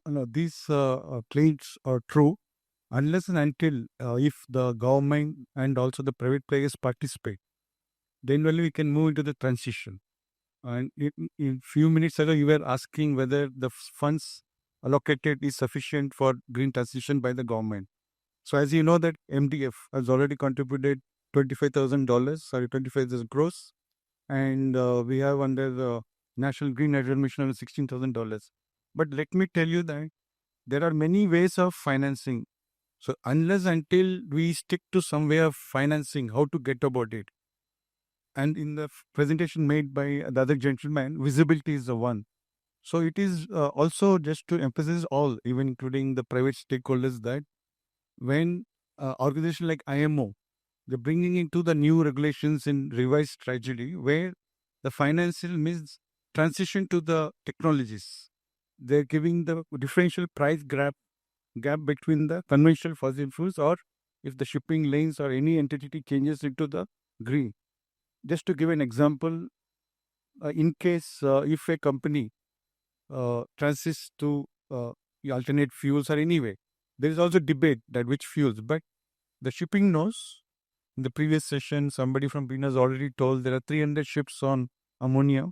No, these claims are true unless and until if the government and also the private players participate, then only we can move into the transition. And in few minutes ago, you were asking whether the funds allocated is sufficient for green transition by the government. So as you know that MDF has already contributed $25,000, sorry, 25,000 gross, and we have under the National Green Hydrogen Mission $16,000. But let me tell you that there are many ways of financing. So unless until we stick to some way of financing, how to get about it. And in the presentation made by the other gentleman, visibility is the one. So it is also just to emphasize all, even including the private stakeholders, that when organization like IMO, they're bringing into the new regulations in revised strategy where the financial means transition to the technologies. They're giving the differential price gap between the conventional fossil fuels or if the shipping lanes or any entity changes into the green. Just to give an example, in case if a company transits to the alternate fuels or anyway, there is also debate that which fuels, but the shipping knows. In the previous session, somebody from Bina has already told there are 300 ships on ammonia.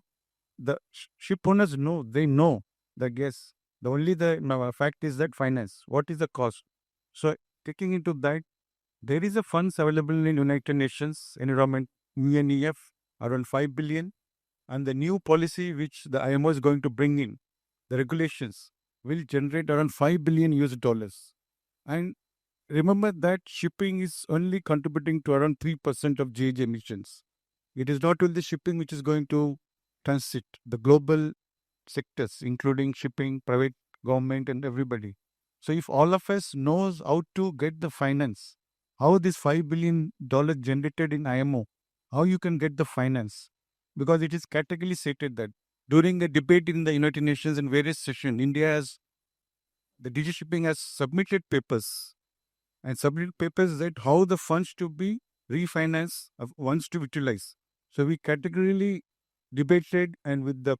The ship owners know, they know the gas. The only the fact is that finance. What is the cost? So taking into that, there is a funds available in United Nations Environment UNEF around 5 billion, and the new policy which the IMO is going to bring in, the regulations will generate around 5 billion US dollars. And remember that shipping is only contributing to around 3% of GHG emissions. It is not only shipping which is going to transit the global sectors, including shipping, private, government, and everybody. So if all of us knows how to get the finance, how this $5 billion generated in IMO, how you can get the finance, because it is categorically stated that during a debate in the United Nations in various sessions, the DG Shipping has submitted papers and submitted papers that how the funds to be refinanced, funds to utilize. So we categorically debated and with the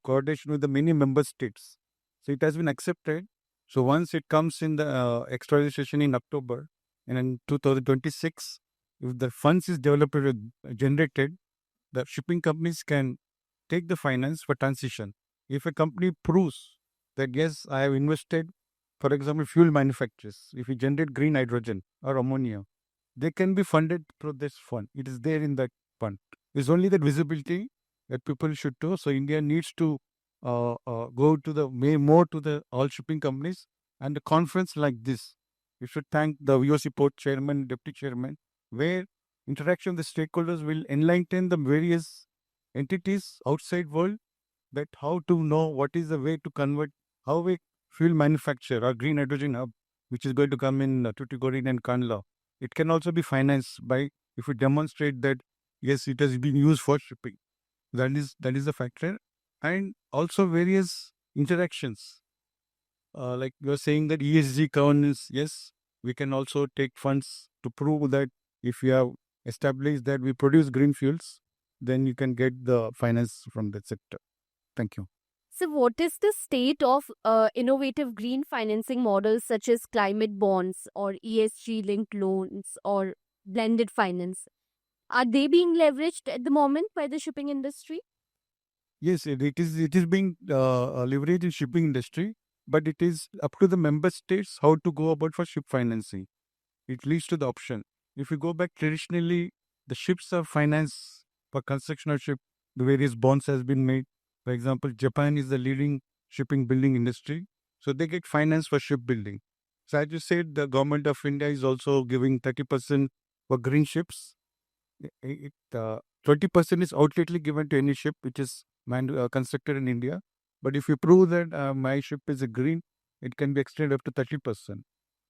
coordination with the many member states. So it has been accepted. So once it comes in the extraordinary session in October and in 2026, if the funds is developed or generated, the shipping companies can take the finance for transition. If a company proves that yes, I have invested, for example, fuel manufacturers, if you generate green hydrogen or ammonia, they can be funded through this fund. It is there in that fund. It's only that visibility that people should do. So India needs to go to the more to the all shipping companies and a conference like this. We should thank the VOC port chairman, deputy chairman, where interaction with the stakeholders will enlighten the various entities outside world that how to know what is the way to convert, how we fuel manufacture or green hydrogen hub, which is going to come in Tuticorin and Kandla. It can also be financed by if we demonstrate that yes, it has been used for shipping. That is the factor, and also various interactions. Like you're saying that ESG governance, yes, we can also take funds to prove that if we have established that we produce green fuels, then you can get the finance from that sector. Thank you. So, what is the state of innovative green financing models such as climate bonds or ESG linked loans or blended finance? Are they being leveraged at the moment by the shipping industry? Yes, it is being leveraged in shipping industry, but it is up to the member states how to go about for ship financing. It leads to the option. If you go back traditionally, the ships are financed for construction of ship. The various bonds has been made. For example, Japan is the leading shipping building industry, so they get finance for shipbuilding. So as you said, the government of India is also giving 30% for green ships. 20% is outletly given to any ship which is constructed in India. But if you prove that my ship is a green, it can be extended up to 30%.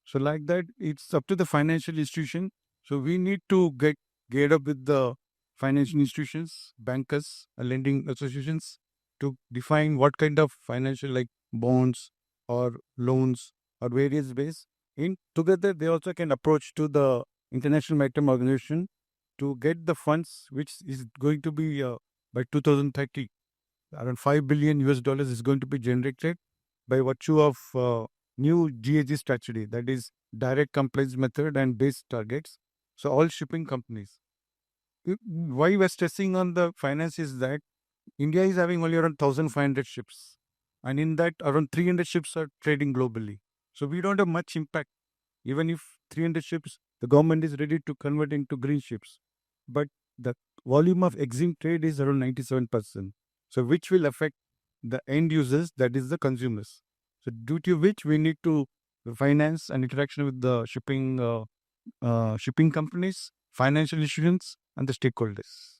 So like that, it's up to the financial institution. So we need to get geared up with the financial institutions, bankers, lending associations to define what kind of financial like bonds or loans or various ways. In together, they also can approach to the International Maritime Organization to get the funds, which is going to be by 2030, around 5 billion US dollars is going to be generated. by virtue of new GAG strategy, that is direct compliance method and base targets. So all shipping companies. Why we're stressing on the finance is that India is having only around 1,500 ships, and in that around 300 ships are trading globally. So we don't have much impact. Even if 300 ships, the government is ready to convert into green ships, but the volume of exim trade is around 97%. So which will affect the end users, that is the consumers. So due to which we need to finance and interaction with the shipping companies, financial institutions, and the stakeholders.